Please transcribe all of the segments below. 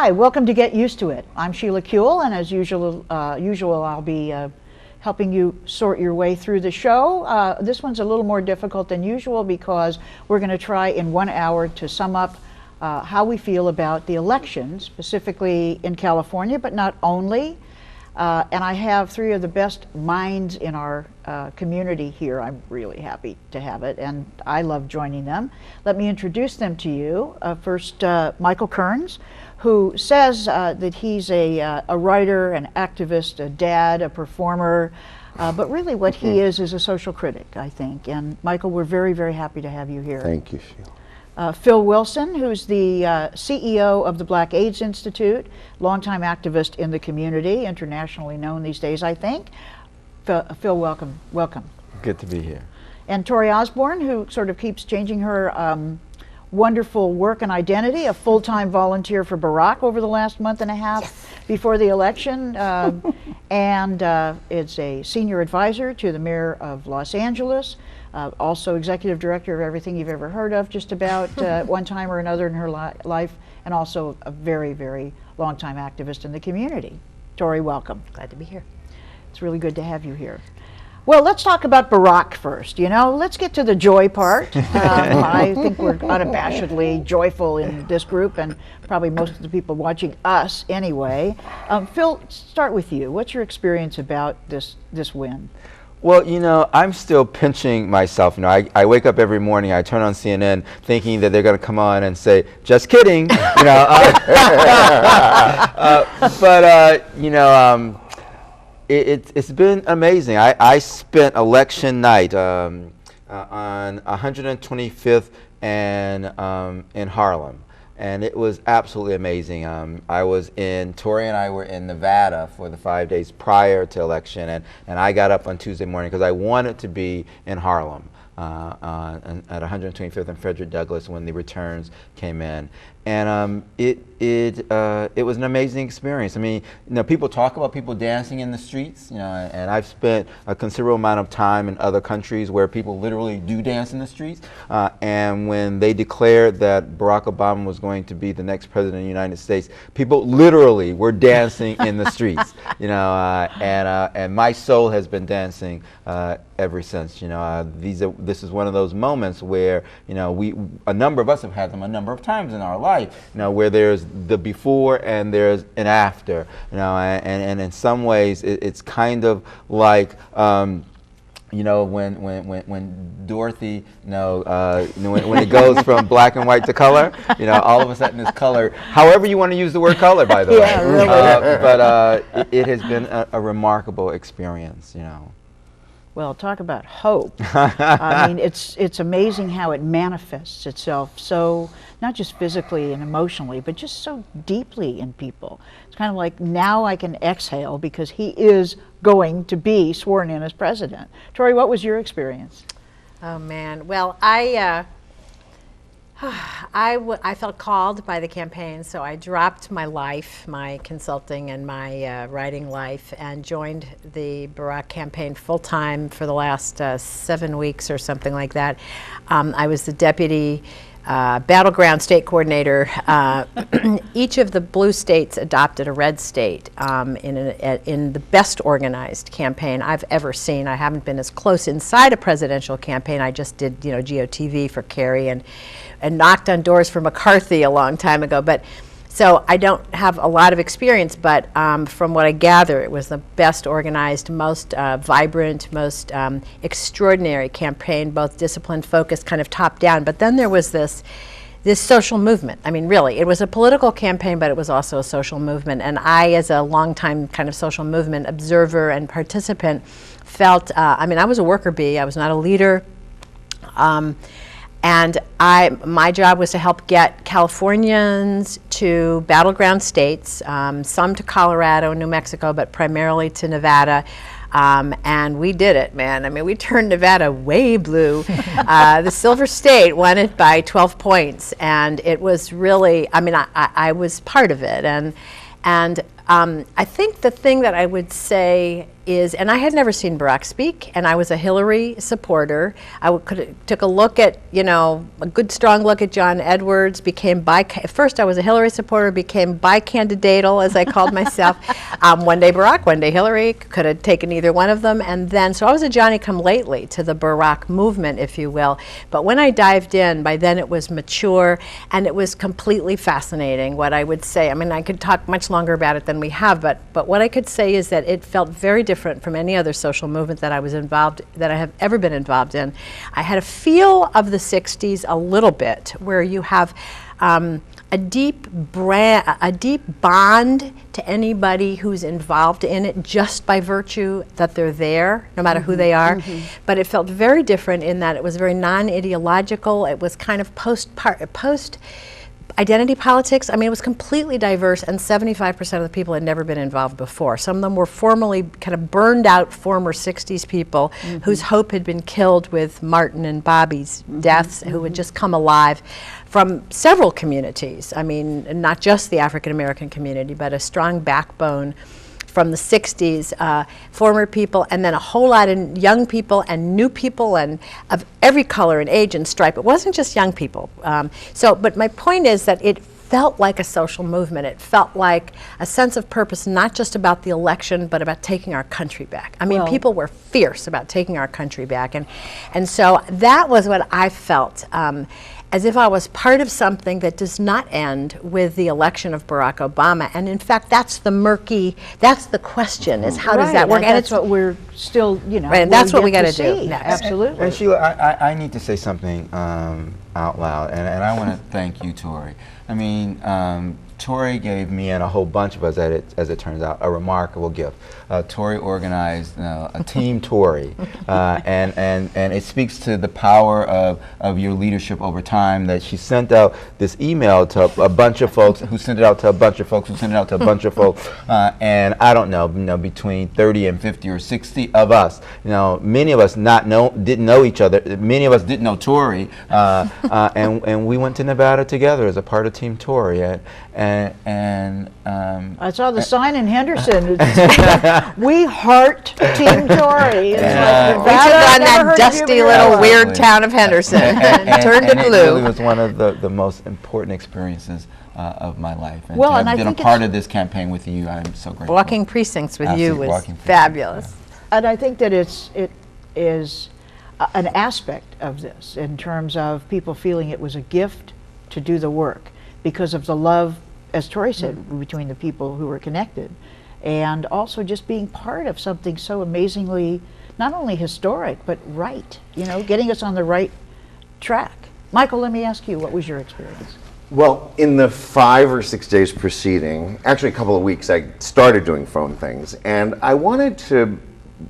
Hi, welcome to Get Used to It. I'm Sheila Kuehl, and as usual, I'll be helping you sort your way through the show. This one's a little more difficult than usual because we're going to try in 1 hour to sum up how we feel about the election, specifically in California, but not only. And I have three of the best minds in our community here. I'm really happy to have it, and I love joining them. Let me introduce them to you. First, Michael Kearns, who says that he's a writer, an activist, a dad, a performer, but really what he is a social critic, I think. And Michael, we're very, very happy to have you here. Thank you, Sheila. Phil Wilson, who's the CEO of the Black AIDS Institute, longtime activist in the community, internationally known these days, I think. Phil, welcome. Good to be here. And Torie Osborn, who sort of keeps changing her wonderful work and identity, a full-time volunteer for Barack over the last month and a half before the election, and is a senior advisor to the mayor of Los Angeles. Also executive director of everything you've ever heard of, just about one time or another in her life, and also a very, very long-time activist in the community. Torie, welcome. Glad to be here. It's really good to have you here. Well, let's talk about Barack first. Let's get to the joy part. I think we're unabashedly joyful in this group, and probably most of the people watching us anyway. Phil, start with you. What's your experience about this win? Well, I'm still pinching myself. I wake up every morning, I turn on CNN thinking that they're going to come on and say, just kidding, It's been amazing. I spent election night on 125th and in Harlem. And it was absolutely amazing. Torie and I were in Nevada for the 5 days prior to election, and I got up on Tuesday morning because I wanted to be in Harlem at 125th and Frederick Douglass when the returns came in. And it was an amazing experience. I mean, people talk about people dancing in the streets, and I've spent a considerable amount of time in other countries where people literally do dance in the streets. And when they declared that Barack Obama was going to be the next president of the United States, people literally were dancing in the streets, and my soul has been dancing ever since. This is one of those moments where a number of us have had them a number of times in our life, where there's the before and there's an after, and in some ways it's kind of like when Dorothy, when it goes from black and white to color, all of a sudden it's color. However you want to use the word color, by the way. Really. But it has been a remarkable experience, Well, talk about hope. I mean, it's amazing how it manifests itself so, not just physically and emotionally, but just so deeply in people. It's kind of like, now I can exhale because he is going to be sworn in as president. Torie, what was your experience? Oh man, well, I felt called by the campaign, so I dropped my life, my consulting and my writing life, and joined the Barack campaign full-time for the last 7 weeks or something like that. I was the deputy battleground state coordinator. Each of the blue states adopted a red state in the best organized campaign I've ever seen. I haven't been as close inside a presidential campaign. I just did, GOTV for Kerry and knocked on doors for McCarthy a long time ago. But so I don't have a lot of experience, but from what I gather, it was the best organized, most vibrant, most extraordinary campaign, both disciplined, focused, kind of top down. But then there was this social movement. I mean, really, it was a political campaign, but it was also a social movement. And I, as a longtime kind of social movement observer and participant, felt, I was a worker bee. I was not a leader. And my job was to help get Californians to battleground states, some to Colorado and New Mexico, but primarily to Nevada. And we did it, man. I mean, we turned Nevada way blue. The Silver State won it by 12 points. And it was really, I was part of it. And I think the thing that I would say is, and I had never seen Barack speak, and I was a Hillary supporter. I took a look at, a good strong look at John Edwards, at first I was a Hillary supporter, became bicandidatal, as I called myself. One day Barack, one day Hillary, could have taken either one of them, and then, so I was a Johnny-come-lately to the Barack movement, if you will. But when I dived in, by then it was mature, and it was completely fascinating, what I would say. I mean, I could talk much longer about it than we have, but what I could say is that it felt very different from any other social movement that I have ever been involved in. I had a feel of the 60s a little bit, where you have a deep bond to anybody who's involved in it just by virtue that they're there, no matter who they are. But it felt very different in that it was very non-ideological. It was kind of post identity politics. I mean, it was completely diverse, and 75% of the people had never been involved before. Some of them were formerly kind of burned out former 60s people whose hope had been killed with Martin and Bobby's deaths, who had just come alive from several communities. I mean, not just the African American community, but a strong backbone from the 60s, former people, and then a whole lot of young people and new people, and of every color and age and stripe. It wasn't just young people. But my point is that it felt like a social movement. It felt like a sense of purpose, not just about the election, but about taking our country back. I mean, people were fierce about taking our country back. And so that was what I felt. As if I was part of something that does not end with the election of Barack Obama. And in fact, that's the question, is how does that work? And that's what we're still, right, and that's what we got to do next. Absolutely. And Sheila, I need to say something out loud, and I want to thank you, Torie. I mean, Torie gave me and a whole bunch of us, as it turns out, a remarkable gift. Torie organized a team Torie, and it speaks to the power of your leadership over time, that she sent out this email to a bunch of folks, who sent it out to a bunch of folks, who sent it out to a bunch of folks, and I don't know, between 30 and 50 or 60 of us. Many of us didn't know each other. Many of us didn't know Torie, and we went to Nevada together as a part of Team Torie. I saw the sign in Henderson. We heart Team Torie. It's like, we took on that dusty little weird town of Henderson and turned it blue. It really was one of the most important experiences of my life. And to have been a part of this campaign with you, I'm so grateful. Walking precincts with you was fabulous. Yeah. And I think that it is an aspect of this, in terms of people feeling it was a gift to do the work because of the love, as Torie said, between the people who were connected, and also just being part of something so amazingly not only historic but right, getting us on the right track. Michael, let me ask you, what was your experience? Well, in the 5 or 6 days preceding, actually a couple of weeks, I started doing phone things, and I wanted to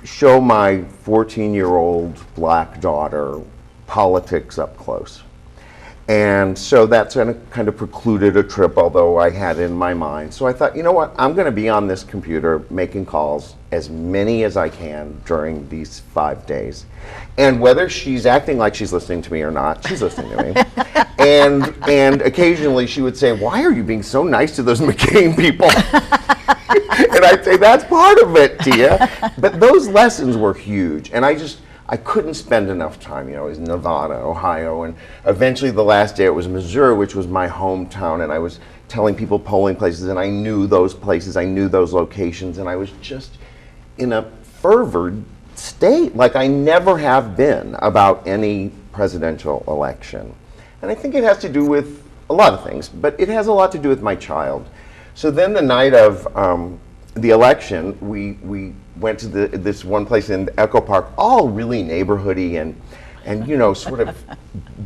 show my 14-year-old black daughter politics up close. And so that's kind of precluded a trip, although I had it in my mind. So I thought, you know what, I'm going to be on this computer making calls, as many as I can during these 5 days. And whether she's acting like she's listening to me or not, she's listening to me. And occasionally she would say, why are you being so nice to those McCain people? And I'd say, that's part of it, Tia. But those lessons were huge. And I couldn't spend enough time. It was Nevada, Ohio, and eventually the last day it was Missouri, which was my hometown, and I was telling people polling places, and I knew those places, I knew those locations, and I was just in a fervored state like I never have been about any presidential election. And I think it has to do with a lot of things, but it has a lot to do with my child. So then the night of the election, we went to this one place in Echo Park, all really neighborhoody and sort of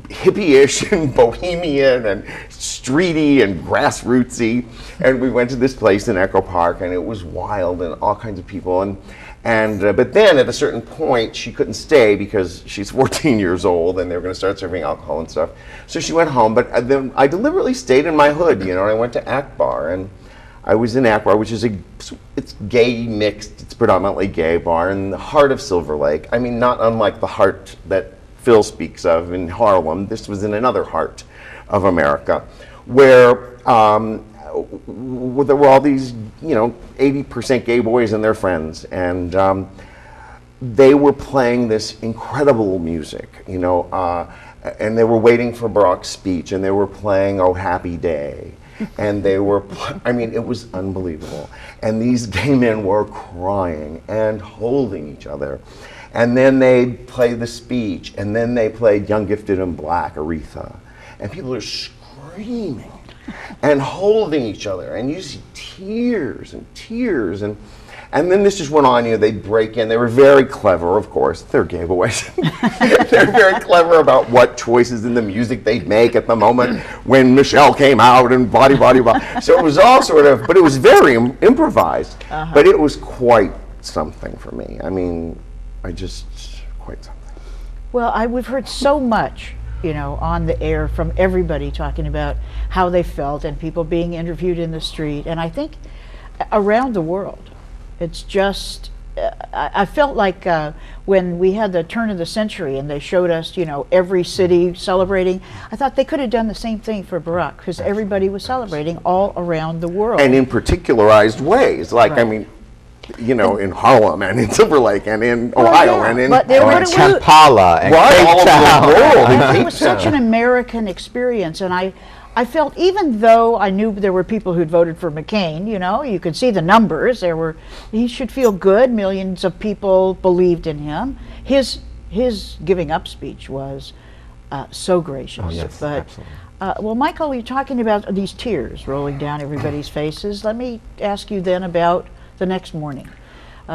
hippie-ish and bohemian and streety and grassrootsy. And we went to this place in Echo Park, and it was wild and all kinds of people. But then at a certain point, she couldn't stay because she's 14 years old and they were going to start serving alcohol and stuff. So she went home, but then I deliberately stayed in my hood, and I went to Akbar, and I was in Akbar, which is it's gay mixed, it's predominantly gay bar in the heart of Silver Lake. I mean, not unlike the heart that Phil speaks of in Harlem. This was in another heart of America, where there were all these, 80% gay boys and their friends, and they were playing this incredible music, and they were waiting for Barack's speech, and they were playing "Oh Happy Day," and they were, it was unbelievable. And these gay men were crying and holding each other. And then they'd play the speech, and then they played Young, Gifted, and Black, Aretha. And people are screaming and holding each other, and you see tears and tears. And then this just went on, they'd break in. They were very clever, of course. They're gay boys. They're very clever about what choices in the music they'd make at the moment when Michelle came out and body. So it was all sort of, but it was very improvised. But it was quite something for me. Quite something. Well, we've heard so much, on the air from everybody talking about how they felt and people being interviewed in the street. And I think around the world, it's just, I felt like when we had the turn of the century and they showed us, every city celebrating, I thought they could have done the same thing for Barack, because everybody was celebrating all around the world. And in particularized ways, like, Right. in Harlem and in Timberlake and in Ohio and in Kampala and all Cape Town. over the world. It was such an American experience, and I felt, even though I knew there were people who'd voted for McCain, you could see the numbers. He should feel good. Millions of people believed in him. His giving up speech was so gracious. Oh, yes, but absolutely. well, Michael, you're talking about these tears rolling down everybody's faces. Let me ask you then about the next morning.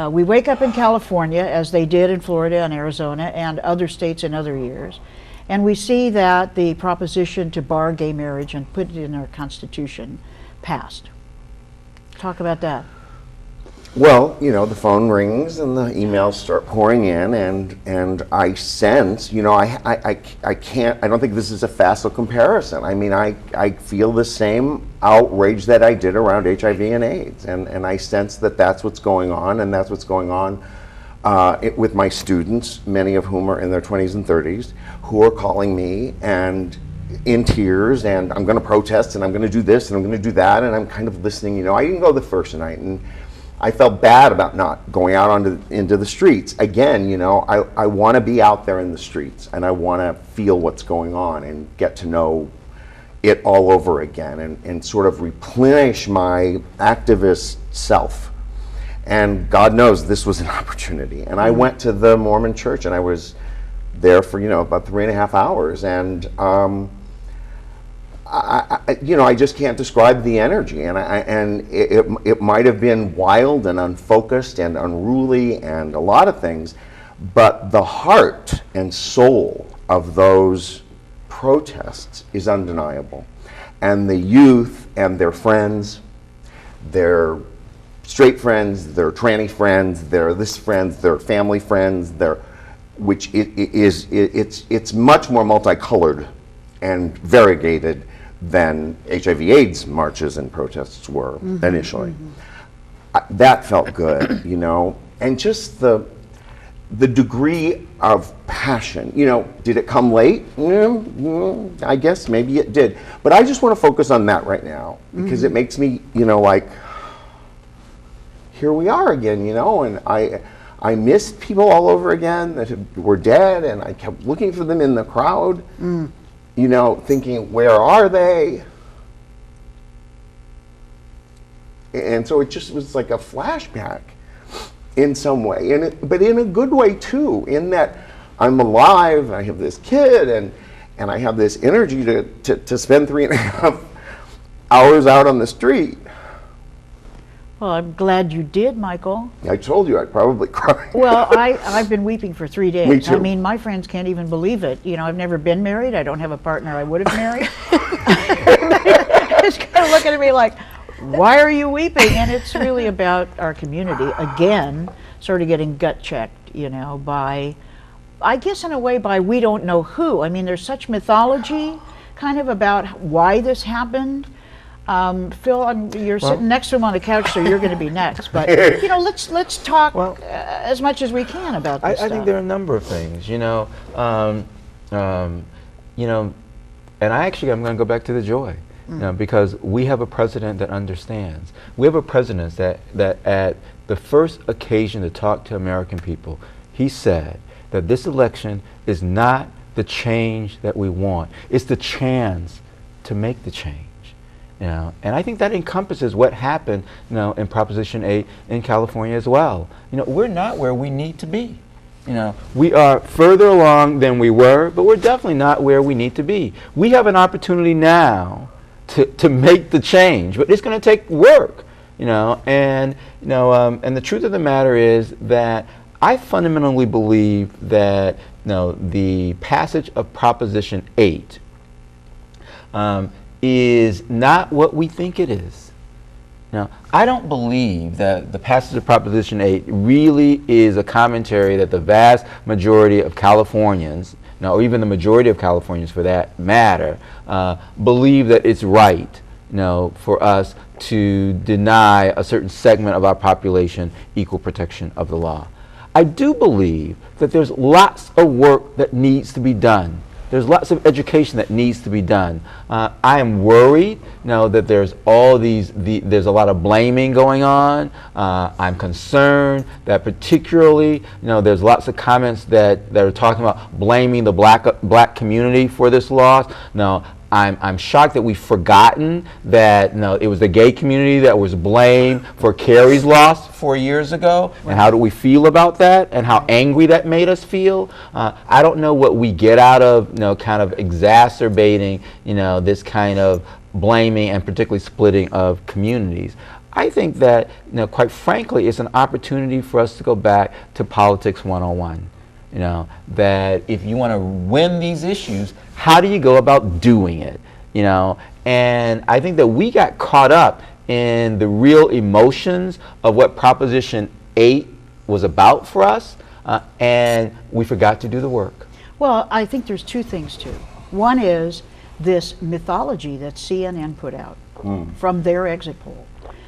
We wake up in California, as they did in Florida and Arizona and other states in other years, and we see that the proposition to bar gay marriage and put it in our Constitution passed. Talk about that. Well, the phone rings and the emails start pouring in, and I sense, I don't think this is a facile comparison. I feel the same outrage that I did around HIV and AIDS, and I sense that that's what's going on, and that's what's going on with my students, many of whom are in their 20s and 30s, who are calling me and in tears, and I'm going to protest, and I'm going to do this, and I'm going to do that, and I'm kind of listening. I didn't go the first night, and I felt bad about not going out into the streets. Again, I want to be out there in the streets, and I want to feel what's going on and get to know it all over again, and sort of replenish my activist self. And God knows this was an opportunity. And I went to the Mormon church, and I was there for about 3.5 hours, and I just can't describe the energy, and it might have been wild and unfocused and unruly and a lot of things, but the heart and soul of those protests is undeniable. And the youth and their friends, their straight friends, their tranny friends, their this friends, their family friends, it's much more multicolored and variegated than HIV/AIDS marches and protests were initially. That felt good, and just the degree of passion. Did it come late? I guess maybe it did. But I just want to focus on that right now, because it makes me, like, here we are again, and I missed people all over again that were dead, and I kept looking for them in the crowd. Thinking, where are they? And so it just was like a flashback in some way, but in a good way too, in that I'm alive, I have this kid, and I have this energy to spend 3.5 hours out on the street. Well, I'm glad you did, Michael. I told you I'd probably cry. Well, I've been weeping for 3 days. Me too. My friends can't even believe it. I've never been married. I don't have a partner I would have married. It's kind of looking at me like, why are you weeping? And it's really about our community, again, sort of getting gut checked, by, I guess in a way, by we don't know who. There's such mythology kind of about why this happened. Phil, you're sitting next to him on the couch, so you're going to be next. But let's talk as much as we can about this I think there are a number of things, and I'm going to go back to the joy. You know, because we have a president that understands. We have a president that at the first occasion to talk to American people, he said that this election is not the change that we want. It's the chance to make the change. You know, and I think that encompasses what happened, you know, in Proposition 8 in California as well. You know, we're not where we need to be. You know, we are further along than we were, but we're definitely not where we need to be. We have an opportunity now to make the change, but it's going to take work. You know, and and the truth of the matter is that I fundamentally believe that the passage of Proposition 8 is not what we think it is. Now, I don't believe that the passage of Proposition 8 really is a commentary that the vast majority of Californians, or even the majority of Californians for that matter, believe that it's right, for us to deny a certain segment of our population equal protection of the law. I do believe that there's lots of work that needs to be done. There's lots of education that needs to be done. I am worried that there's there's a lot of blaming going on. I'm concerned that particularly, there's lots of comments that are talking about blaming the black community for this loss. Now, I'm shocked that we've forgotten that it was the gay community that was blamed for Carrie's loss 4 years ago. Right. And how do we feel about that, and how angry that made us feel? I don't know what we get out of kind of exacerbating this kind of blaming and particularly splitting of communities. I think that quite frankly it's an opportunity for us to go back to politics 101. That if you want to win these issues, how do you go about doing it? And I think that we got caught up in the real emotions of what Proposition 8 was about for us, and we forgot to do the work. Well, I think there's two things too. One is this mythology that CNN put out from their exit poll,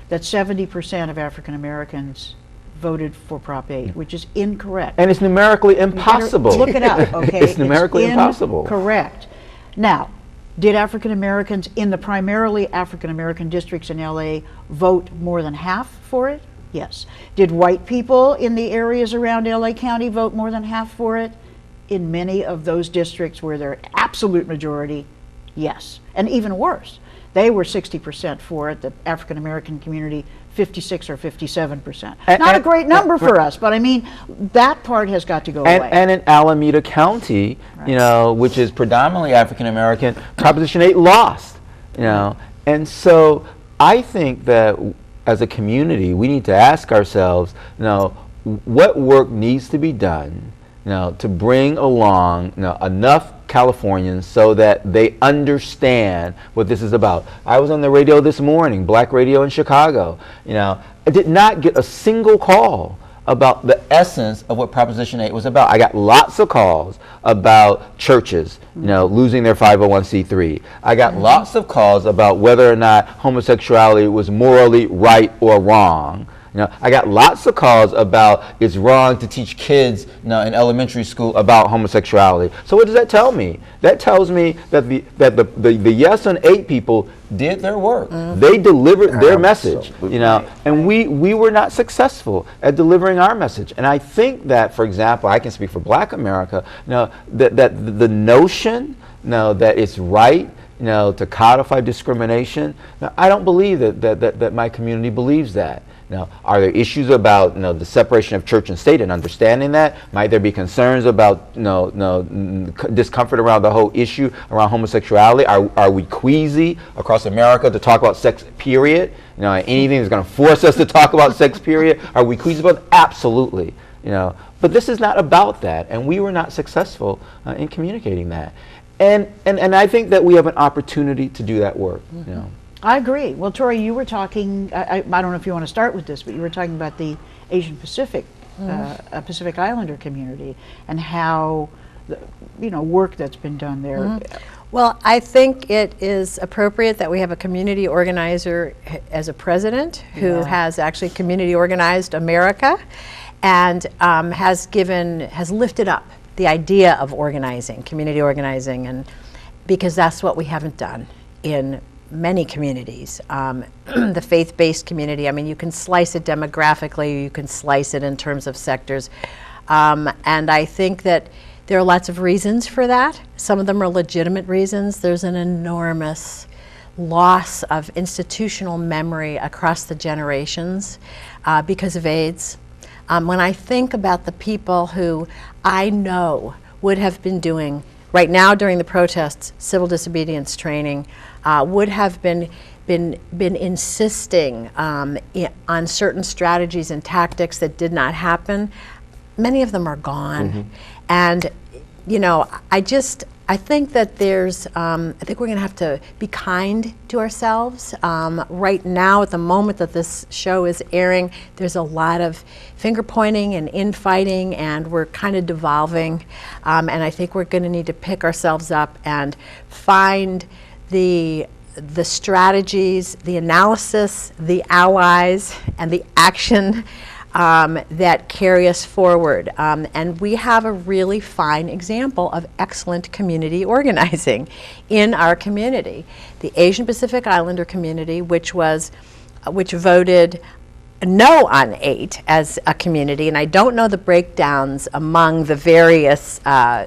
that 70% of African Americans voted for Prop 8, which is incorrect. And it's numerically impossible. Look it up, okay? It's numerically impossible. Correct. Now, did African Americans in the primarily African American districts in LA vote more than half for it? Yes. Did white people in the areas around LA County vote more than half for it? In many of those districts where they're absolute majority, yes. And even worse, they were 60% for it, the African American community 56 or 57%. Not a great number for us, but I mean, that part has got to go away. And in Alameda County, right, which is predominantly African American, Proposition 8 lost, And so I think that as a community, we need to ask ourselves, what work needs to be done to bring along enough Californians so that they understand what this is about. I was on the radio this morning, black radio in Chicago. I did not get a single call about the essence of what Proposition 8 was about. I got lots of calls about churches, losing their 501c3. I got lots of calls about whether or not homosexuality was morally right or wrong. I got lots of calls about it's wrong to teach kids in elementary school about homosexuality. So what does that tell me? That tells me that the Yes on 8 people did their work. They delivered their message, and we were not successful at delivering our message. And I think that, for example, I can speak for Black America, that the notion that it's right to codify discrimination, I don't believe that my community believes that. Now, are there issues about the separation of church and state and understanding that? Might there be concerns about discomfort around the whole issue around homosexuality? Are we queasy across America to talk about sex, period? Anything that's going to force us to talk about sex, period? Are we queasy about it? Absolutely. But this is not about that, and we were not successful in communicating that. And I think that we have an opportunity to do that work. I agree. Well, Torie, you were talking, I don't know if you want to start with this, but you were talking about the Asian Pacific, Pacific Islander community and how, work that's been done there. Well, I think it is appropriate that we have a community organizer as a president who has actually community organized America and has lifted up the idea of organizing, community organizing, and because that's what we haven't done in many communities. The faith-based community, I mean, you can slice it demographically, you can slice it in terms of sectors. And I think that there are lots of reasons for that. Some of them are legitimate reasons. There's an enormous loss of institutional memory across the generations because of AIDS. When I think about the people who I know would have been doing, right now during the protests, civil disobedience training, would have been insisting on certain strategies and tactics that did not happen, many of them are gone. And, you know, I think that there's, I think we're going to have to be kind to ourselves. Right now, at the moment that this show is airing, there's a lot of finger pointing and infighting, and we're kind of devolving. And I think we're going to need to pick ourselves up and find the strategies, the analysis, the allies, and the action that carry us forward. And we have a really fine example of excellent community organizing in our community. The Asian Pacific Islander community, which voted no on 8 as a community, and I don't know the breakdowns among the various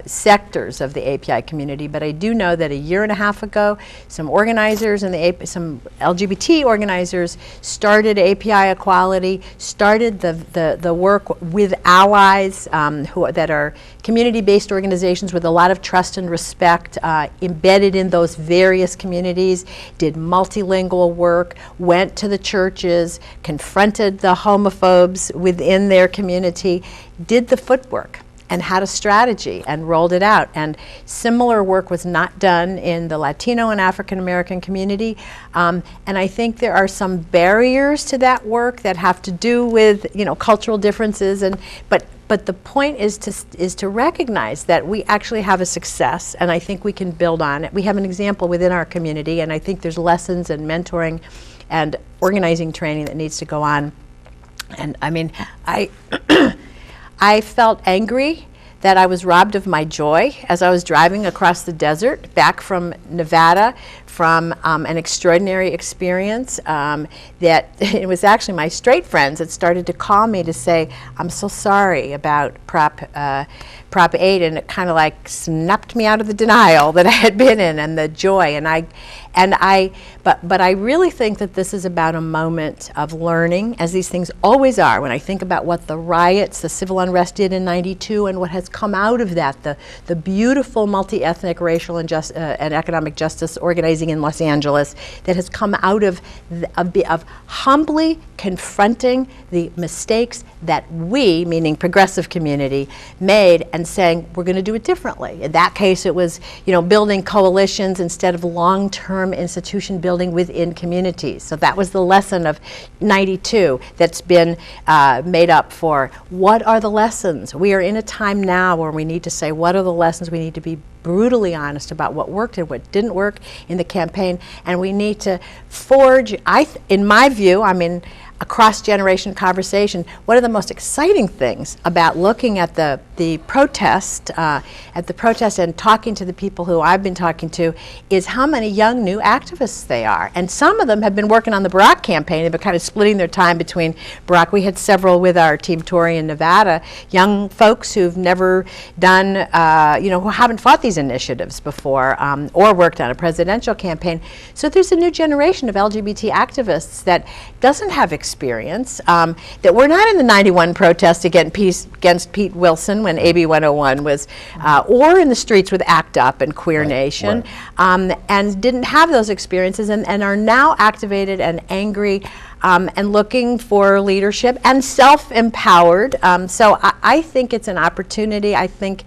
sectors of the API community, but I do know that a year and a half ago, some organizers and some LGBT organizers started API Equality, started the work with allies that are community-based organizations with a lot of trust and respect embedded in those various communities, did multilingual work, went to the churches, confronted the homophobes within their community, did the footwork and had a strategy and rolled it out. And similar work was not done in the Latino and African American community. And I think there are some barriers to that work that have to do with, you know, cultural differences. But the point is to recognize that we actually have a success, and I think we can build on it. We have an example within our community, and I think there's lessons and mentoring and organizing training that needs to go on. And I mean, I felt angry that I was robbed of my joy as I was driving across the desert back from Nevada from an extraordinary experience that it was actually my straight friends that started to call me to say, I'm so sorry about Prop 8, and it kind of like snapped me out of the denial that I had been in and the joy. But I really think that this is about a moment of learning, as these things always are. When I think about what the riots, the civil unrest did in '92 and what has come out of that, the beautiful multi-ethnic racial and economic justice organizing in Los Angeles that has come out of humbly confronting the mistakes that we, meaning progressive community, made and saying we're going to do it differently. In that case, it was, you know, building coalitions instead of long-term institution building within communities. So that was the lesson of '92 that's been made up for. What are the lessons? We are in a time now where we need to say, what are the lessons? We need to be brutally honest about what worked and what didn't work in the campaign, and we need to forge, in my view, I mean, a cross-generation conversation. One of the most exciting things about looking at the protest, and talking to the people who I've been talking to is how many young new activists they are. And some of them have been working on the Barack campaign. They've been kind of splitting their time between Barack. We had several with our team Torie in Nevada, young folks who've never done, who haven't fought these initiatives before or worked on a presidential campaign. So there's a new generation of LGBT activists that doesn't have experience, that were not in the '91 protest against Pete Wilson when AB 101 was, or in the streets with ACT UP and Queer Nation, and didn't have those experiences and are now activated and angry and looking for leadership and self-empowered. So I think it's an opportunity. I think,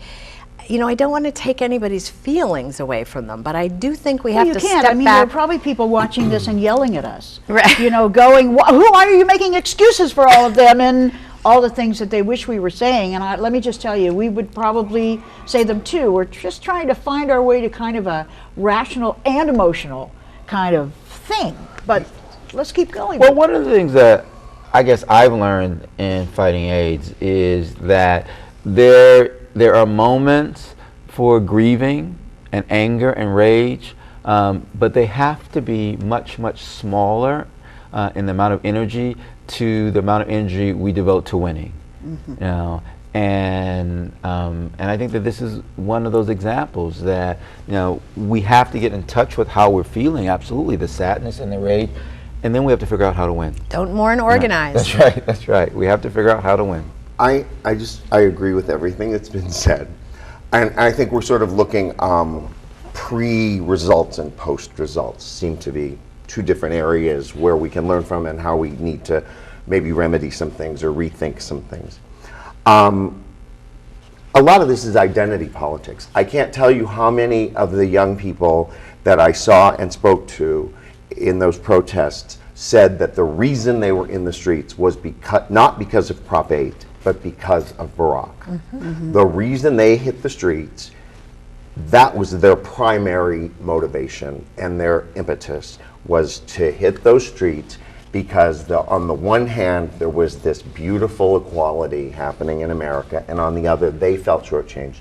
you know, I don't want to take anybody's feelings away from them, but I do think we have to step back. There are probably people watching this and yelling at us, right? You know, going, why are you making excuses for all of them and all the things that they wish we were saying? And let me just tell you, we would probably say them too. We're just trying to find our way to kind of a rational and emotional kind of thing, but let's keep going. Well, one of the things that I guess I've learned in fighting AIDS is that there are moments for grieving and anger and rage, but they have to be much, much smaller in the amount of energy to the amount of energy we devote to winning. You know, and I think that this is one of those examples that, you know, we have to get in touch with how we're feeling, absolutely, the sadness and the rage, and then we have to figure out how to win. Don't mourn, organize. That's right, that's right. We have to figure out how to win. I agree with everything that's been said. And I think we're sort of looking, pre-results and post-results seem to be two different areas where we can learn from and how we need to maybe remedy some things or rethink some things. A lot of this is identity politics. I can't tell you how many of the young people that I saw and spoke to in those protests said that the reason they were in the streets was not because of Prop 8, but because of Barack. The reason they hit the streets, that was their primary motivation, and their impetus was to hit those streets because on the one hand, there was this beautiful equality happening in America, and on the other, they felt shortchanged.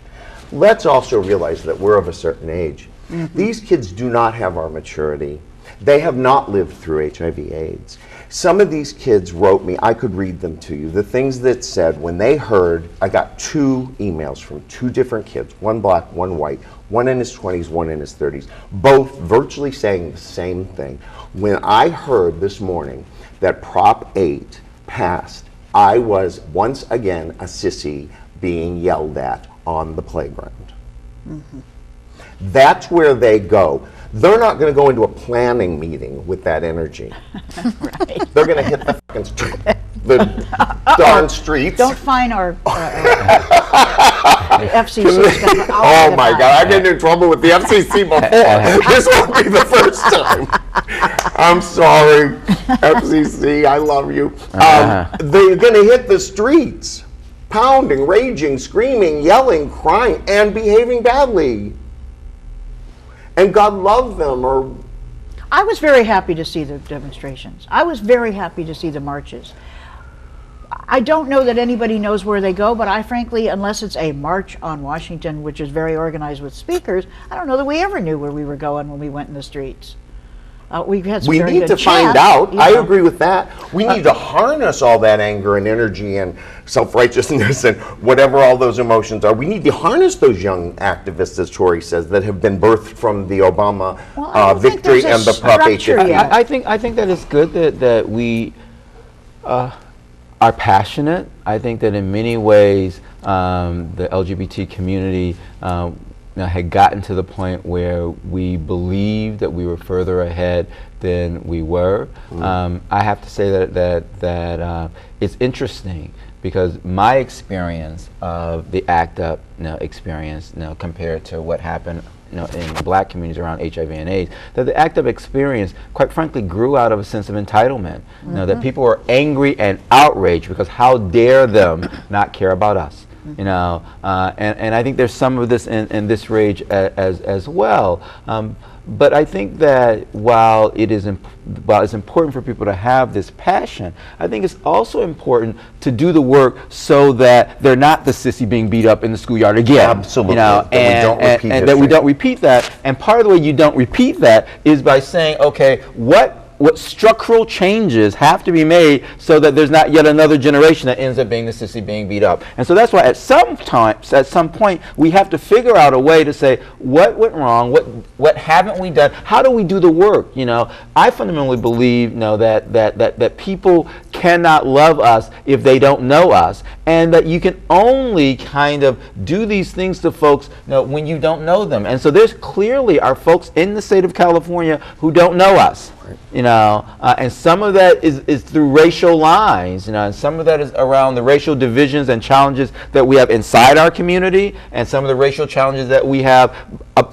Let's also realize that we're of a certain age. These kids do not have our maturity. They have not lived through HIV/AIDS. Some of these kids wrote me, I could read them to you, the things that said when they heard, I got 2 emails from 2 different kids, one black, one white, one in his 20s, one in his 30s, both virtually saying the same thing. When I heard this morning that Prop 8 passed, I was once again a sissy being yelled at on the playground. That's where they go. They're not going to go into a planning meeting with that energy. Right. They're going to hit the fucking the darn streets. Don't fine our the FCC. Oh my God, I get in trouble with the FCC before. This won't be the first time. I'm sorry, FCC, I love you. They're going to hit the streets, pounding, raging, screaming, yelling, crying, and behaving badly. And God love them. Or I was very happy to see the demonstrations. I was very happy to see the marches. I don't know that anybody knows where they go, but I frankly, unless it's a march on Washington, which is very organized with speakers, I don't know that we ever knew where we were going when we went in the streets. We've had some we very need good to find chats, out. you I know. agree with that. We need to harness all that anger and energy and self-righteousness and whatever all those emotions are. We need to harness those young activists, as Torie says, that have been birthed from the Obama Well, I don't think victory there's a and the Prop 8 structure defeat. yet. I think that it's good that we are passionate. I think that in many ways the LGBT community had gotten to the point where we believed that we were further ahead than we were. I have to say that it's interesting because my experience of the ACT UP experience compared to what happened in black communities around HIV and AIDS, that the ACT UP experience, quite frankly, grew out of a sense of entitlement. That people were angry and outraged because how dare them not care about us. And I think there's some of this in this rage as well. But I think that while it's important for people to have this passion, I think it's also important to do the work so that they're not the sissy being beat up in the schoolyard again. Absolutely. That we don't repeat that. And part of the way you don't repeat that is by saying, okay, what structural changes have to be made so that there's not yet another generation that ends up being the sissy being beat up. And so that's why at some point, we have to figure out a way to say, what went wrong, what haven't we done, how do we do the work? I fundamentally believe that people cannot love us if they don't know us, and that you can only kind of do these things to folks when you don't know them. And so there's clearly are folks in the state of California who don't know us. And some of that is through racial lines, and some of that is around the racial divisions and challenges that we have inside our community, and some of the racial challenges that we have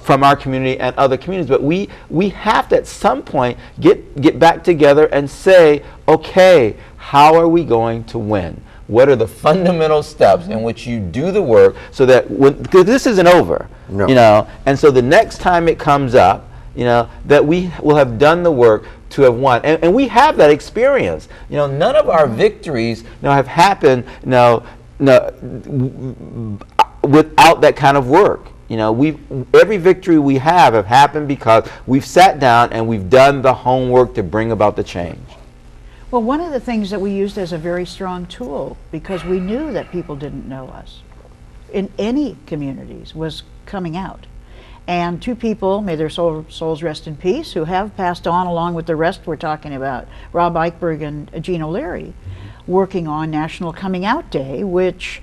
from our community and other communities. But we have to at some point get back together and say, okay, how are we going to win? What are the fundamental steps in which you do the work so that because this isn't over, and so the next time it comes up, that we will have done the work to have won. And we have that experience. None of our victories have happened without that kind of work. You know, every victory we have happened because we've sat down and we've done the homework to bring about the change. Well, one of the things that we used as a very strong tool, because we knew that people didn't know us in any communities, was coming out. And two people, may their souls rest in peace, who have passed on along with the rest we're talking about, Rob Eichberg and Jean O'Leary, working on National Coming Out Day, which,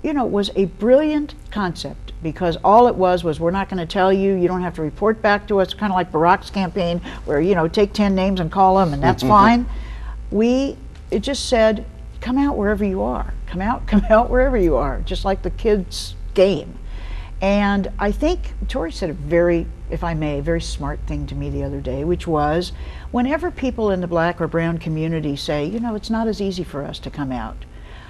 you know, was a brilliant concept, because all it was we're not going to tell you, you don't have to report back to us, kind of like Barack's campaign, where, you know, take 10 names and call them and that's fine. It just said, come out wherever you are. Come out wherever you are, just like the kids' game. And I think Torie said a very, if I may, very smart thing to me the other day, which was, whenever people in the black or brown community say, you know, it's not as easy for us to come out.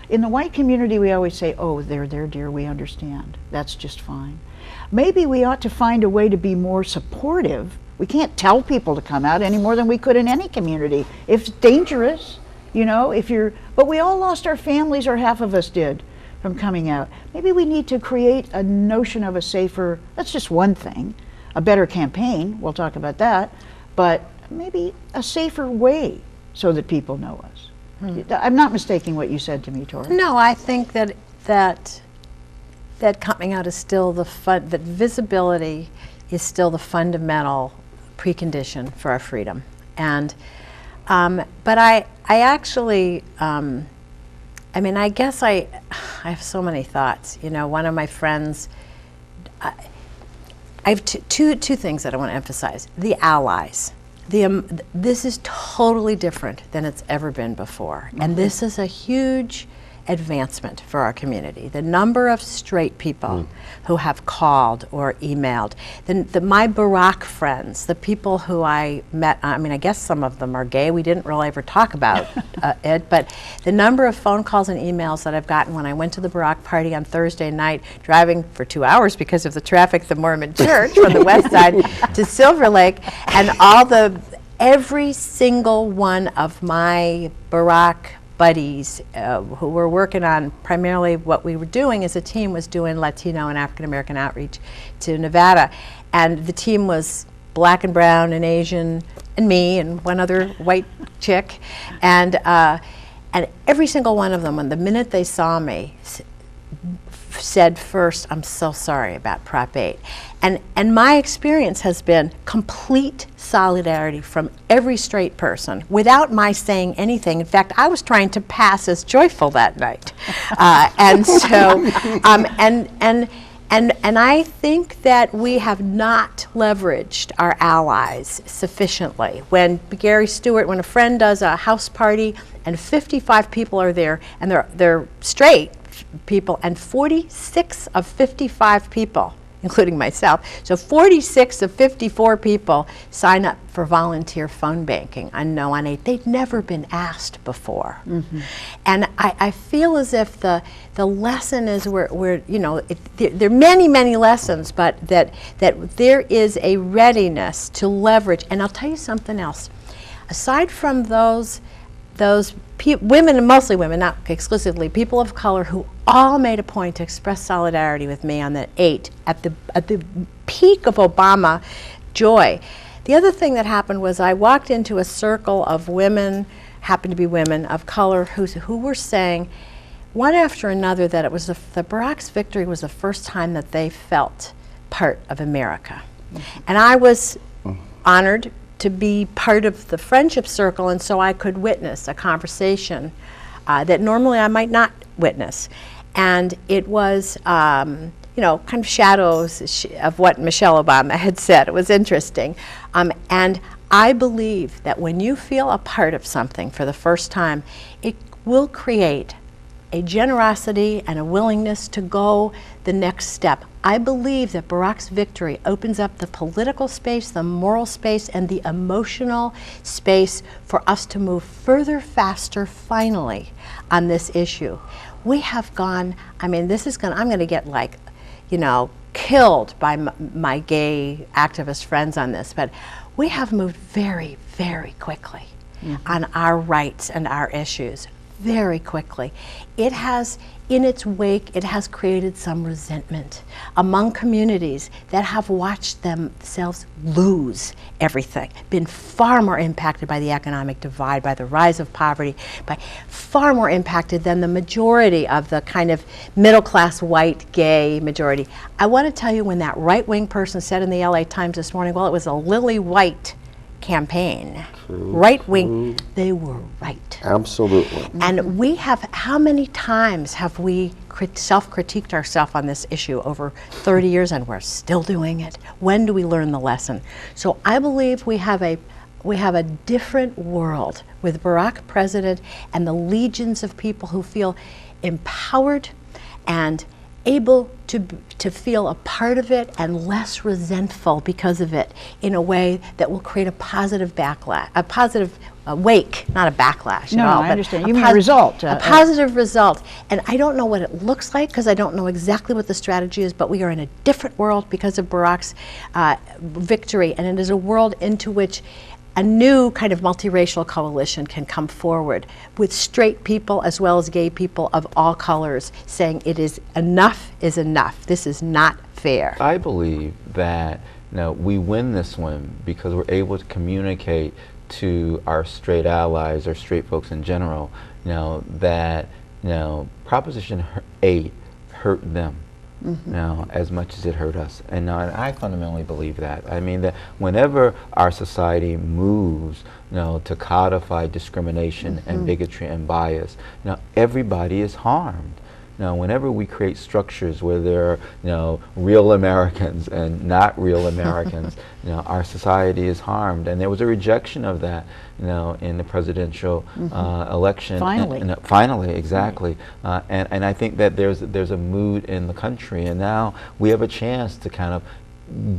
In the white community, we always say, oh, there, dear, we understand. That's just fine. Maybe we ought to find a way to be more supportive. We can't tell people to come out any more than we could in any community. If it's dangerous, you know, but we all lost our families, or half of us did, from coming out. Maybe we need to create a notion of a safer, that's just one thing, a better campaign, we'll talk about that, but maybe a safer way so that people know us. I'm not mistaking what you said to me, Torie. No, I think that coming out is still that visibility is still the fundamental precondition for our freedom. And but I actually, I mean, I guess I have so many thoughts. You know, one of my friends, I have two things that I want to emphasize. The allies. This is totally different than it's ever been before. And this is a huge advancement for our community. The number of straight people who have called or emailed, my Barack friends, the people who I met, I mean, I guess some of them are gay. We didn't really ever talk about it, but the number of phone calls and emails that I've gotten when I went to the Barack party on Thursday night, driving for 2 hours because of the traffic at the Mormon Church from the west side to Silver Lake, and every single one of my Barack buddies who were working on, primarily what we were doing as a team was doing Latino and African American outreach to Nevada. And the team was black and brown and Asian and me and one other white chick. And every single one of them, when the minute they saw me, said first, I'm so sorry about Prop 8. And my experience has been complete solidarity from every straight person without my saying anything. In fact, I was trying to pass as joyful that night. And so, and I think that we have not leveraged our allies sufficiently. When Gary Stewart, when a friend does a house party and 55 people are there, and they're straight people, and 46 of 55 people, including myself, so 46 of 54 people sign up for volunteer phone banking on No on 8. They'd never been asked before. And I feel as if the lesson is we're you know, there are many, many lessons, but that there is a readiness to leverage. And I'll tell you something else. Aside from those women, and mostly women, not exclusively, people of color who all made a point to express solidarity with me on the 8 at the peak of Obama joy. The other thing that happened was I walked into a circle of women, happened to be women of color, who were saying one after another that it was the Barack's victory was the first time that they felt part of America. And I was honored to be part of the friendship circle, and so I could witness a conversation that normally I might not witness. And it was, you know, kind of shadows of what Michelle Obama had said. It was interesting. And I believe that when you feel a part of something for the first time, it will create a generosity and a willingness to go the next step. I believe that Barack's victory opens up the political space, the moral space, and the emotional space for us to move further, faster, finally, on this issue. We have gone, I mean, I'm going to get, like, you know, killed by my gay activist friends on this, but we have moved very, very quickly on our rights and our issues. very quickly. It has, in its wake, it has created some resentment among communities that have watched themselves lose everything, been far more impacted by the economic divide, by the rise of poverty, by far more impacted than the majority of the kind of middle-class white gay majority. I want to tell you, when that right-wing person said in the LA Times this morning, well, it was a lily white campaign, right wing, they were right. Absolutely. And we have, how many times have we self-critiqued ourselves on this issue over 30 years, and we're still doing it? When do we learn the lesson? So I believe we have a different world with Barack president and the legions of people who feel empowered and able to feel a part of it and less resentful because of it, in a way that will create a positive backlash, a positive wake, not a backlash No, at all. I but understand. You mean a result. A positive result. And I don't know what it looks like, because I don't know exactly what the strategy is, but we are in a different world because of Barack's victory, and it is a world into which a new kind of multiracial coalition can come forward with straight people as well as gay people of all colors, saying it is enough is enough. This is not fair. I believe that we win this one because we're able to communicate to our straight allies or straight folks in general, that Proposition 8 hurt them. As much as it hurt us. And I fundamentally believe that. I mean, that whenever our society moves to codify discrimination and bigotry and bias, everybody is harmed. Whenever we create structures where there are real Americans and not real Americans, our society is harmed. And there was a rejection of that in the presidential election. Finally. Finally, exactly. And I think that there's a mood in the country, and now we have a chance to kind of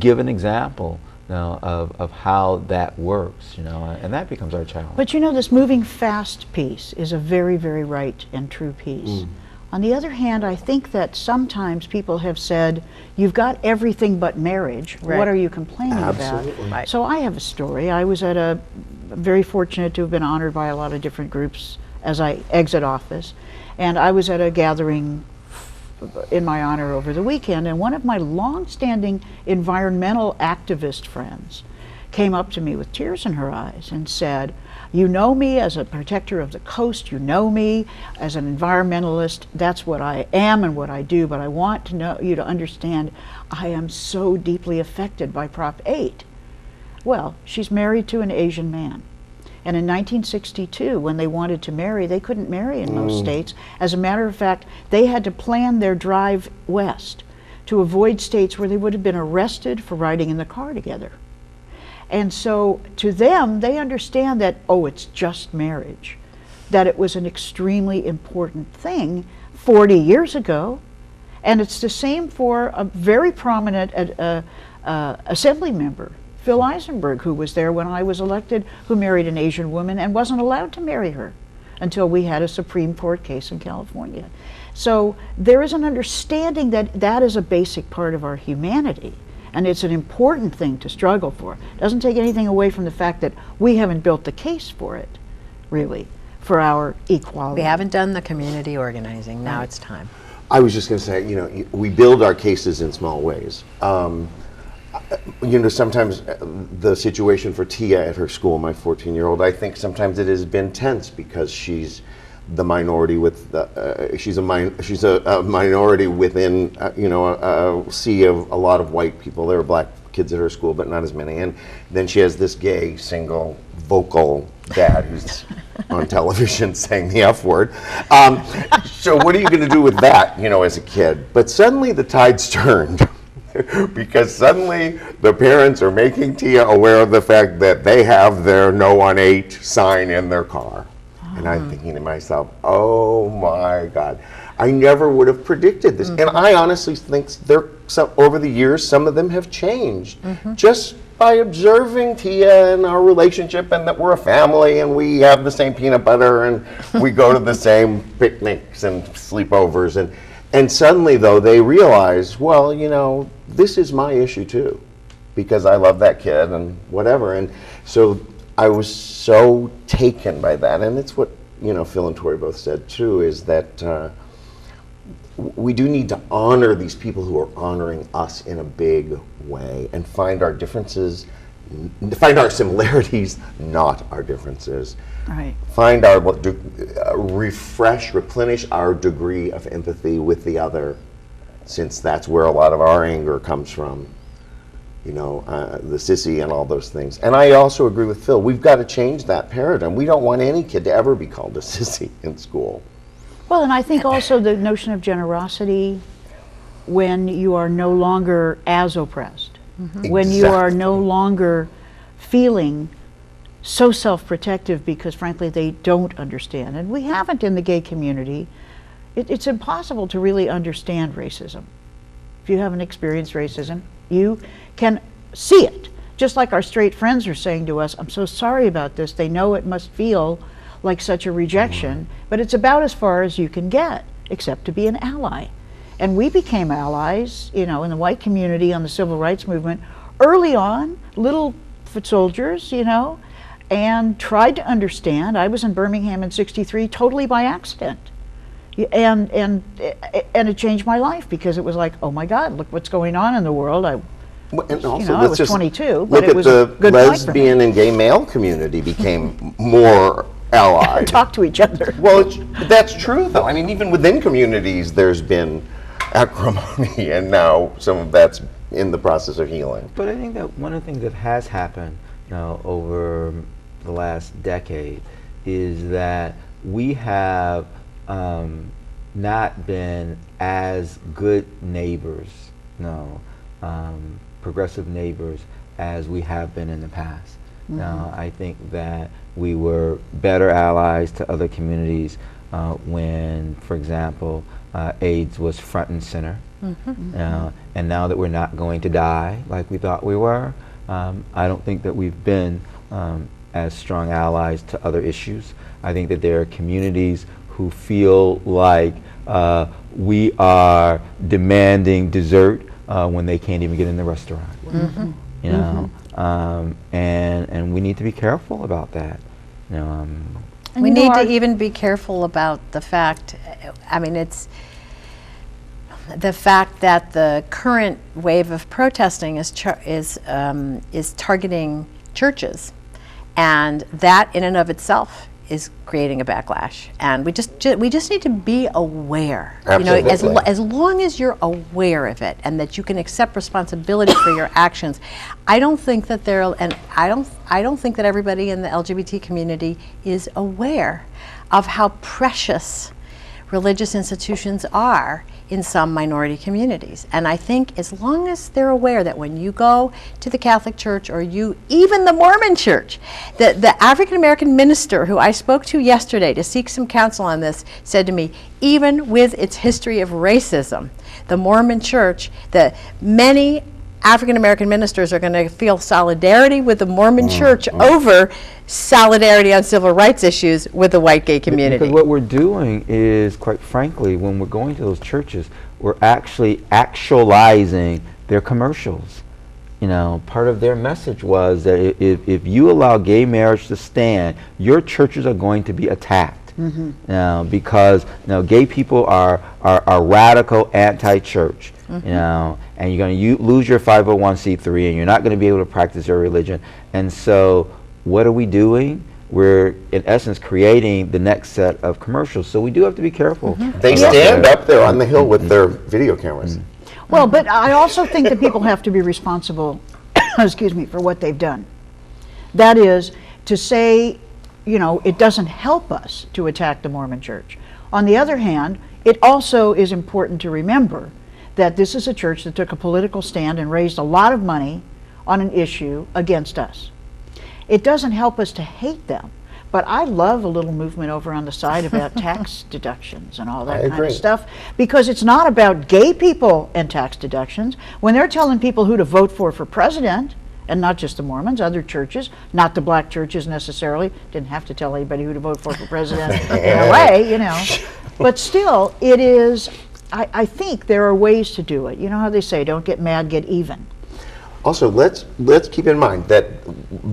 give an example of how that works, and that becomes our challenge. But this moving fast piece is a very, very right and true piece. On the other hand, I think that sometimes people have said, you've got everything but marriage. Right. What are you complaining Absolutely. about? Right. So I have a story. I was very fortunate to have been honored by a lot of different groups as I exit office. And I was at a gathering in my honor over the weekend, and one of my long-standing environmental activist friends came up to me with tears in her eyes and said, you know me as a protector of the coast, you know me as an environmentalist, that's what I am and what I do, but I want to know you to understand I am so deeply affected by Prop 8. Well, she's married to an Asian man. And in 1962, when they wanted to marry, they couldn't marry in most states. As a matter of fact, they had to plan their drive west to avoid states where they would have been arrested for riding in the car together. And so to them, they understand that, oh, it's just marriage, that it was an extremely important thing 40 years ago. And it's the same for a very prominent assembly member, Phil Eisenberg, who was there when I was elected, who married an Asian woman and wasn't allowed to marry her until we had a Supreme Court case in California. So there is an understanding that that is a basic part of our humanity. And it's an important thing to struggle for. It doesn't take anything away from the fact that we haven't built the case for it, really, for our equality. We haven't done the community organizing. Now it's time. I was just going to say, we build our cases in small ways. Sometimes the situation for Tia at her school, my 14-year-old, I think sometimes it has been tense because she's the minority with she's a minority within a sea of a lot of white people. There are black kids at her school, but not as many. And then she has this gay, single, vocal dad who's on television saying the F word. So what are you going to do with that, as a kid? But suddenly the tide's turned. Because suddenly the parents are making Tia aware of the fact that they have their No on 8 sign in their car. And I'm thinking to myself, oh my God, I never would have predicted this. And I honestly think over the years, some of them have changed. Just by observing Tia and our relationship, and that we're a family and we have the same peanut butter and we go to the same picnics and sleepovers. And suddenly, though, they realize, well, this is my issue too, because I love that kid and whatever. And so I was so taken by that, and it's what Phil and Torie both said too, is that we do need to honor these people who are honoring us in a big way and find our differences, find our similarities, not our differences. Right. Find our, replenish our degree of empathy with the other, since that's where a lot of our anger comes from. The sissy and all those things. And I also agree with Phil. We've got to change that paradigm. We don't want any kid to ever be called a sissy in school. Well, and I think also the notion of generosity when you are no longer as oppressed, when you are no longer feeling so self-protective because frankly they don't understand. And we haven't in the gay community. It's impossible to really understand racism. If you haven't experienced racism, you can see it. Just like our straight friends are saying to us, I'm so sorry about this. They know it must feel like such a rejection, but it's about as far as you can get, except to be an ally. And we became allies, in the white community on the civil rights movement early on, little foot soldiers, and tried to understand. I was in Birmingham in '63 totally by accident. And it changed my life because it was like, oh my God, look what's going on in the world. I was 22, but it was a good point for me. Lesbian and gay male community became more allied. Talk to each other. Well, that's true though. I mean, even within communities, there's been acrimony, and now some of that's in the process of healing. But I think that one of the things that has happened now over the last decade is that we have not been as good neighbors, progressive neighbors, as we have been in the past. Now, I think that we were better allies to other communities when, for example, AIDS was front and center. And now that we're not going to die like we thought we were, I don't think that we've been as strong allies to other issues. I think that there are communities who feel like we are demanding dessert when they can't even get in the restaurant. And we need to be careful about that. We need to even be careful about the fact, it's the fact that the current wave of protesting is targeting churches, and that in and of itself is creating a backlash. And we just need to be aware. Absolutely. As long as you're aware of it and that you can accept responsibility for your actions. I don't think that I don't think that everybody in the LGBT community is aware of how precious religious institutions are in some minority communities. And I think as long as they're aware that when you go to the Catholic Church or even the Mormon Church, the African American minister who I spoke to yesterday to seek some counsel on this said to me, even with its history of racism, the Mormon Church, many African American ministers are going to feel solidarity with the Mormon Church over solidarity on civil rights issues with the white gay community. Because what we're doing is, quite frankly, when we're going to those churches, we're actually actualizing their commercials. Part of their message was that if you allow gay marriage to stand, your churches are going to be attacked. Because gay people are radical anti-church. And you're going to lose your 501c3, and you're not going to be able to practice your religion. And so what are we doing? We're, in essence, creating the next set of commercials. So we do have to be careful. They stand up there on the hill with their video cameras. Well, but I also think that people have to be responsible, excuse me, for what they've done. That is to say, it doesn't help us to attack the Mormon Church. On the other hand, it also is important to remember that this is a church that took a political stand and raised a lot of money on an issue against us. It doesn't help us to hate them, but I love a little movement over on the side about tax deductions and all that kind of stuff, because it's not about gay people and tax deductions. When they're telling people who to vote for president, and not just the Mormons, other churches, not the black churches necessarily, didn't have to tell anybody who to vote for president in a way, but still, it is, I think there are ways to do it. You know how they say, don't get mad, get even. Also, let's keep in mind that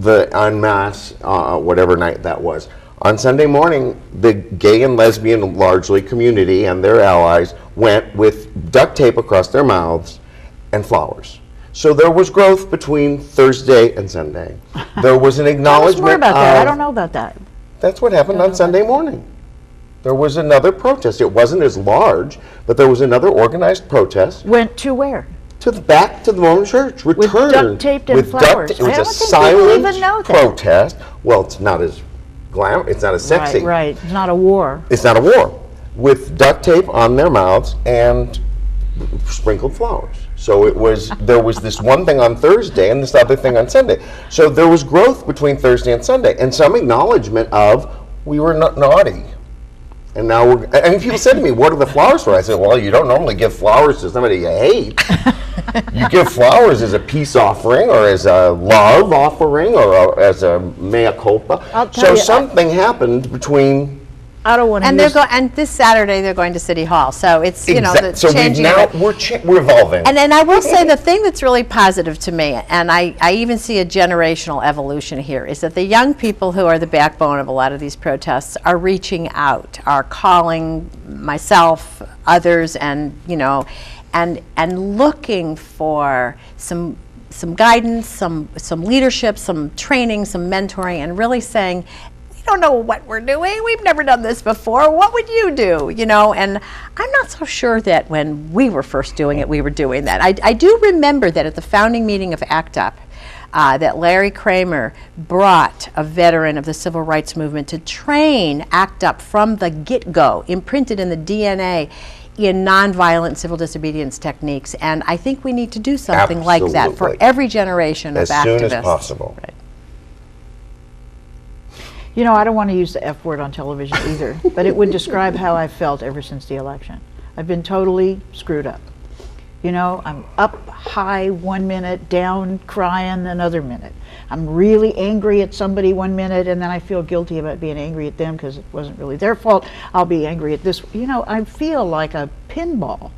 the en masse, whatever night that was, On Sunday morning, the gay and lesbian, largely community and their allies, went with duct tape across their mouths and flowers. So there was growth between Thursday and Sunday. There was an Tell us acknowledgement more about that. I of- don't know about that. That's what happened on Sunday morning. There was another protest. It wasn't as large, but there was another organized protest Went to where? to the back to the Mormon church. Returned duct taped and with flowers. It was I a don't think people silent even know that. protest. Well, it's not as it's not as sexy. Right. It's not a war. It's not a war. With duct tape on their mouths and sprinkled flowers. So there was this one thing on Thursday and this other thing on Sunday. So there was growth between Thursday and Sunday, and some acknowledgement of we were not naughty. And now and people said to me, what are the flowers for? I said, well, you don't normally give flowers to somebody you hate. You give flowers as a peace offering or as a love offering or as a mea culpa. I'll tell So you, something happened between. I don't want to And use... and this Saturday they're going to City Hall. So it's the So changing of it. we're evolving. And I will say the thing that's really positive to me, and I even see a generational evolution here, is that the young people who are the backbone of a lot of these protests are reaching out, are calling myself, others, and and looking for some guidance, some leadership, some training, some mentoring, and really saying, don't know what we're doing. We've never done this before. What would you do? And I'm not so sure that when we were first doing it, we were doing that. I do remember that at the founding meeting of ACT UP, that Larry Kramer brought a veteran of the civil rights movement to train ACT UP from the get-go, imprinted in the DNA in nonviolent civil disobedience techniques. And I think we need to do something like that for Absolutely. every generation As of activists. soon as possible. Right. I don't want to use the F word on television either, but it would describe how I've felt ever since the election. I've been totally screwed up. I'm up high 1 minute, down crying another minute. I'm really angry at somebody 1 minute, and then I feel guilty about being angry at them because it wasn't really their fault. I'll be angry at this. I feel like a pinball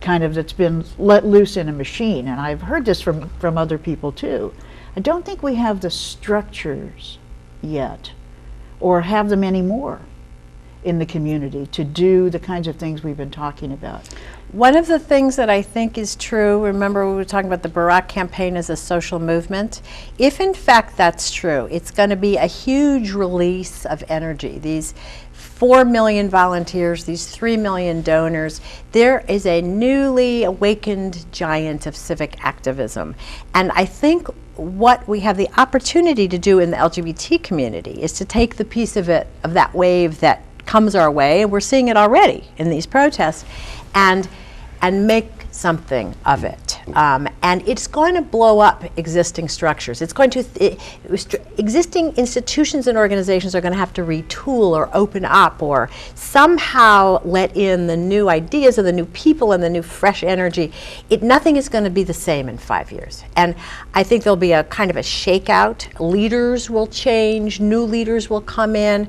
kind of that's been let loose in a machine, and I've heard this from other people too. I don't think we have the structures yet, or have them anymore in the community to do the kinds of things we've been talking about. One of the things that I think is true, remember we were talking about the Barack campaign as a social movement, if in fact that's true, it's going to be a huge release of energy. These 4 million volunteers, these 3 million donors, there is a newly awakened giant of civic activism. And I think what we have the opportunity to do in the LGBT community is to take the piece of that wave that comes our way, and we're seeing it already in these protests, and make something of it. And it's going to blow up existing structures. It's going to, existing institutions and organizations are going to have to retool or open up or somehow let in the new ideas and the new people and the new fresh energy. Nothing is going to be the same in 5 years. And I think there'll be a kind of a shakeout. Leaders will change, new leaders will come in.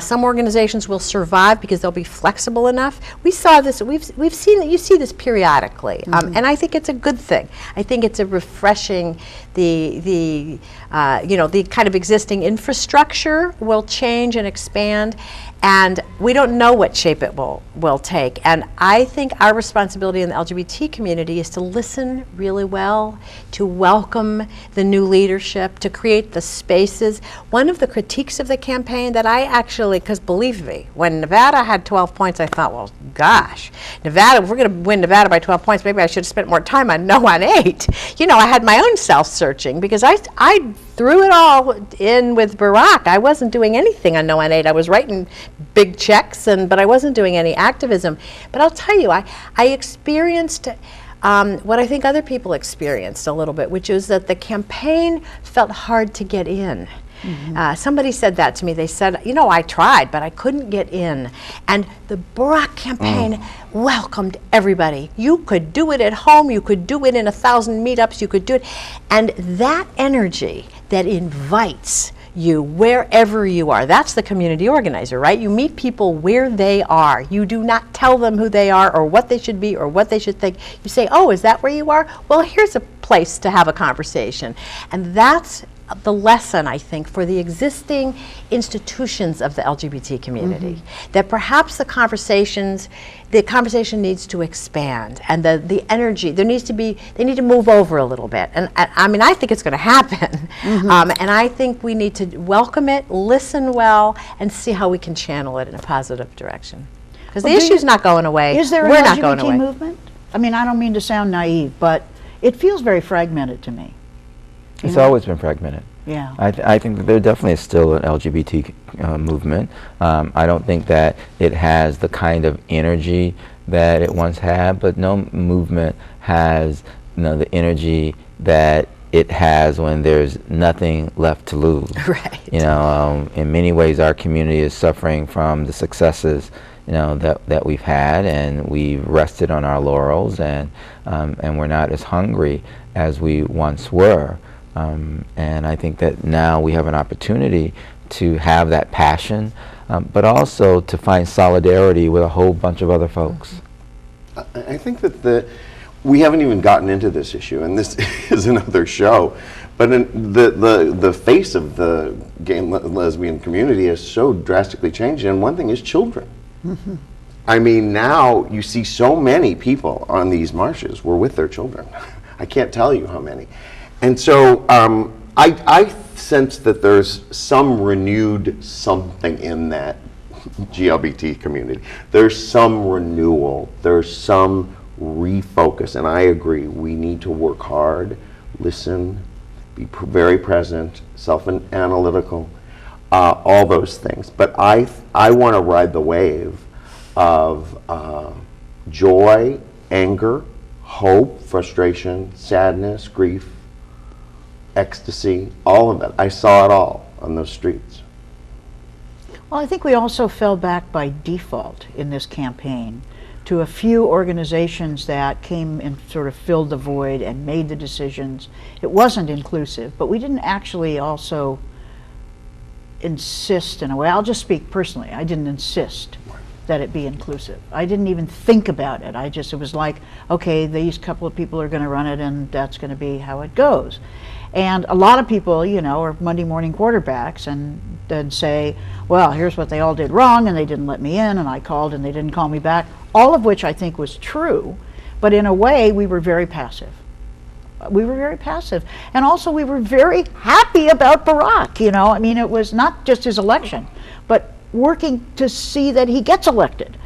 Some organizations will survive because they'll be flexible enough. We saw this, we've seen that, you see this periodically. And I think it's a good thing. I think it's a refreshing, the kind of existing infrastructure will change and expand, and we don't know what shape it will take. And I think our responsibility in the LGBT community is to listen really well, to welcome the new leadership, to create the spaces. One of the critiques of the campaign that I actually, because believe me, when Nevada had 12 points, I thought, well, gosh, Nevada, if we're going to win Nevada by 12 points, maybe I should have spent more time on no on 8. I had my own self-searching because I threw it all in with Barack. I wasn't doing anything on no on 8. I was writing big checks, but I wasn't doing any activism. But I'll tell you, I experienced what I think other people experienced a little bit, which is that the campaign felt hard to get in. Somebody said that to me. They said, I tried, but I couldn't get in. And the Barack campaign welcomed everybody. You could do it at home. You could do it in 1,000 meetups. You could do it. And that energy that invites you wherever you are, that's the community organizer, right? You meet people where they are. You do not tell them who they are or what they should be or what they should think. You say, oh, is that where you are? Well, here's a place to have a conversation. And that's the lesson, I think, for the existing institutions of the LGBT community, that perhaps the conversation needs to expand, and the energy, they need to move over a little bit. And I mean, I think it's going to happen. And I think we need to welcome it, listen well, and see how we can channel it in a positive direction. Because the issue's not going away. Is there We're an not going LGBT away. movement? I mean, I don't mean to sound naive, but it feels very fragmented to me. It's always been fragmented. Yeah. I think that there definitely is still an LGBT movement. I don't think that it has the kind of energy that it once had, but no movement has the energy that it has when there's nothing left to lose. Right. In many ways, our community is suffering from the successes that we've had, and we've rested on our laurels, and we're not as hungry as we once were. And I think that now we have an opportunity to have that passion, but also to find solidarity with a whole bunch of other folks. I think that we haven't even gotten into this issue, and this is another show, but the face of the gay and lesbian community has so drastically changed, and one thing is children. I mean, now you see so many people on these marches were with their children. I can't tell you how many. And so I sense that there's some renewed something in that GLBT community. There's some renewal. There's some refocus. And I agree, we need to work hard, listen, be very present, self-analytical, all those things. But I want to ride the wave of joy, anger, hope, frustration, sadness, grief, ecstasy, all of it. I saw it all on those streets. Well, I think we also fell back by default in this campaign to a few organizations that came and sort of filled the void and made the decisions. It wasn't inclusive, but we didn't actually also insist in a way. I'll just speak personally. I didn't insist that it be inclusive. I didn't even think about it. It was like, okay, these couple of people are going to run it, and that's going to be how it goes. And a lot of people, are Monday morning quarterbacks, and then say, well, here's what they all did wrong, and they didn't let me in, and I called and they didn't call me back, all of which I think was true, but in a way we were very passive. We were very passive. And also we were very happy about Barack, I mean, it was not just his election, but working to see that he gets elected.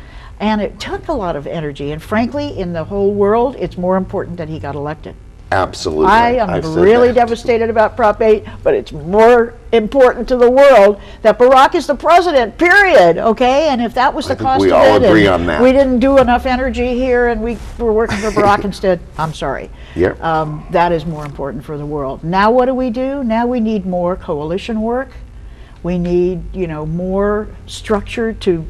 And it took a lot of energy, and frankly, in the whole world, it's more important that he got elected. Absolutely. I am really devastated about Prop 8, but it's more important to the world that Barack is the president, period, okay? And if that was the cost of it, we all agree on that. We didn't do enough energy here, and we were working for Barack instead, I'm sorry. Yep. That is more important for the world. Now what do? Now we need more coalition work. We need, more structure to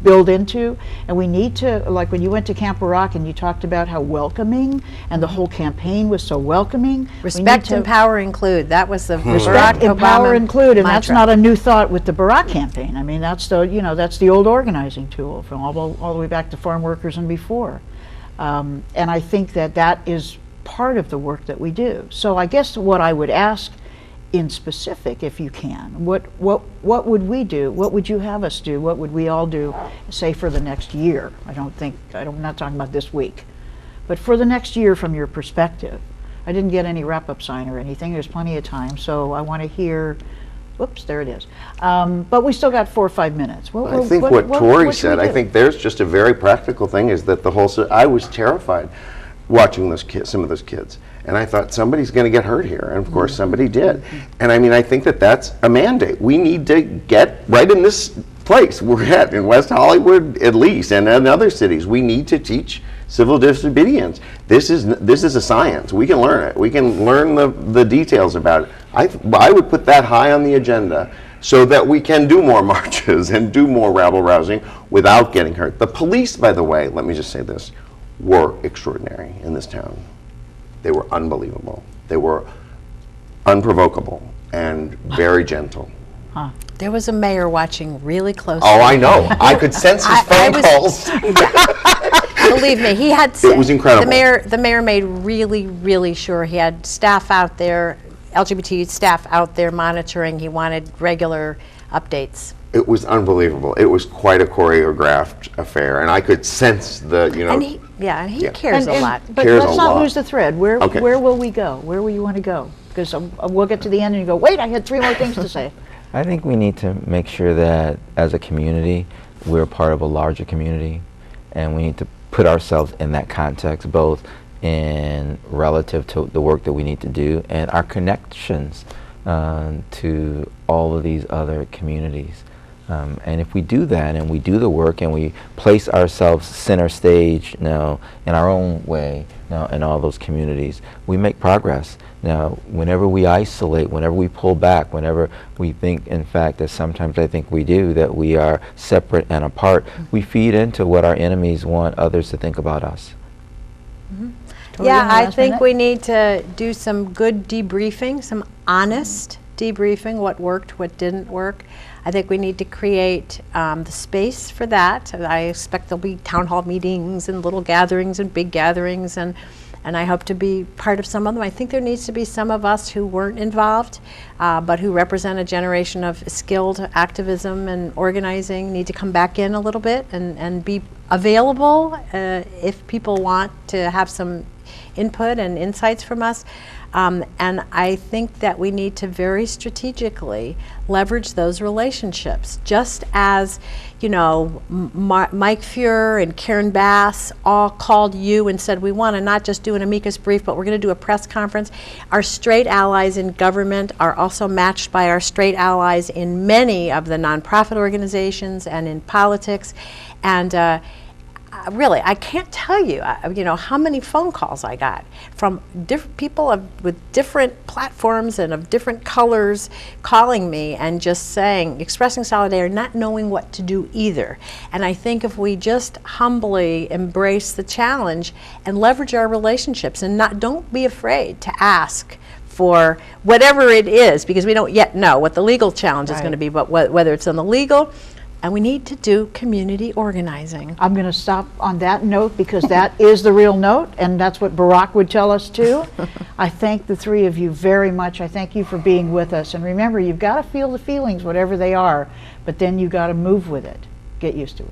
build into, and we need to, like when you went to Camp Barack and you talked about how welcoming, and the whole campaign was so welcoming. Respect, empower, include. That was the Respect, Barack empower, Obama include, and that's mantra. not a new thought with the Barack campaign. I mean, that's the old organizing tool from all the way back to farm workers and before. And I think that is part of the work that we do. So I guess what I would ask in specific, if you can, what would we do? What would you have us do? What would we all do, say, for the next year? I'm not talking about this week, but for the next year from your perspective. I didn't get any wrap-up sign or anything. There's plenty of time, so I want to hear. Whoops, there it is. But we still got 4 or 5 minutes. I think what Torie said, I think there's just a very practical thing, is that I was terrified watching some of those kids. And I thought, somebody's going to get hurt here. And of course, somebody did. And I mean, I think that's a mandate. We need to get right in this place we're at, in West Hollywood at least, and in other cities. We need to teach civil disobedience. This is a science. We can learn it. We can learn the details about it. I would put that high on the agenda so that we can do more marches and do more rabble-rousing without getting hurt. The police, by the way, let me just say this, were extraordinary in this town. They were unbelievable. They were unprovocable and very gentle. Huh. There was a mayor watching really closely. Oh, I know. I could sense his phone calls. Believe me, he had. It was incredible. The mayor made really, really sure he had staff out there LGBT staff out there monitoring. He wanted regular updates. It was unbelievable. It was quite a choreographed affair, and I could sense the, you know. And he cares a lot. But Cares let's a not lot. lose the thread. Where Okay. will we go? Where will you want to go? Because we'll get to the end and you go, wait, I had 3 more things to say. I think we need to make sure that as a community, we're part of a larger community, and we need to put ourselves in that context, both in relative to the work that we need to do and our connections to all of these other communities. And if we do that and we do the work and we place ourselves center stage now in our own way now in all those communities, we make progress. Now, whenever we isolate, whenever we pull back, whenever we think, in fact, as sometimes I think we do, that we are separate and apart, we feed into what our enemies want others to think about us. Torie, Yeah, in the I last think minute? we need to do some good debriefing, some honest debriefing, what worked, what didn't work. I think we need to create the space for that. I expect there'll be town hall meetings and little gatherings and big gatherings, and I hope to be part of some of them. I think there needs to be some of us who weren't involved, but who represent a generation of skilled activism and organizing, need to come back in a little bit and be available if people want to have some input and insights from us. And I think that we need to very strategically leverage those relationships. Just as, you know, Mike Fuhrer and Karen Bass all called you and said, we want to not just do an amicus brief, but we're going to do a press conference. Our straight allies in government are also matched by our straight allies in many of the nonprofit organizations and in politics. And really, I can't tell you, you know, how many phone calls I got from different people with different platforms and of different colors calling me and just saying, expressing solidarity, not knowing what to do either. And I think if we just humbly embrace the challenge and leverage our relationships and don't be afraid to ask for whatever it is, because we don't yet know what the legal challenge is going to be, but whether it's on the legal. And we need to do community organizing. I'm going to stop on that note because that is the real note, and that's what Barack would tell us too. I thank the 3 of you very much. I thank you for being with us. And remember, you've got to feel the feelings, whatever they are, but then you've got to move with it. Get used to it.